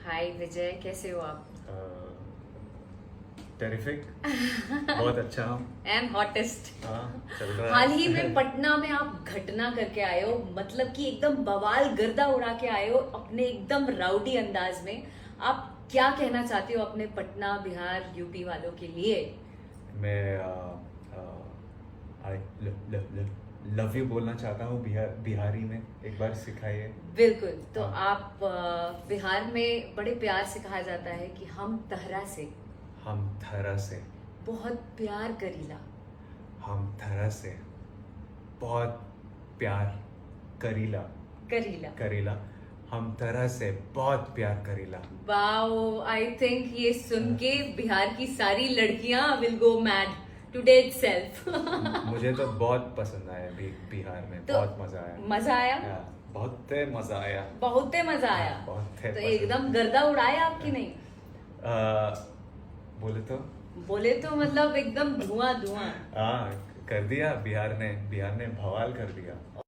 हाय विजय, कैसे हो आप? टेरिफिक बहुत अच्छा हूँ। And hottest. चल रहा है। हाल ही में पटना में आप घटना करके आए हो, मतलब कि एकदम बवाल गर्दा उड़ा के आए हो अपने एकदम राउडी अंदाज में। आप क्या कहना चाहते हो अपने पटना, बिहार, यूपी वालों के लिए? मैं आई लव यू बोलना चाहता हूँ बिहारी में। एक बार सिखाइए। बिल्कुल। तो हाँ। आप बिहार में बड़े प्यार से कहा जाता है कि हम तहरा से हम थरा से बहुत प्यार करीला। हम थरा से बहुत प्यार करीला करीला। करीला हम तरह से बहुत प्यार करीला। वाओ, आई थिंक ये सुन के बिहार की सारी लड़कियां will go mad today itself. मुझे तो बहुत पसंद आया बिहार में। तो बहुत मजा आया। मजा आया? बहुत मजा आया। बहुत मजा आया। बहुत तो एकदम गर्दा उड़ाया आपकी? नहीं बोले तो मतलब एकदम धुआं धुआं। हाँ, कर दिया बिहार ने बवाल कर दिया।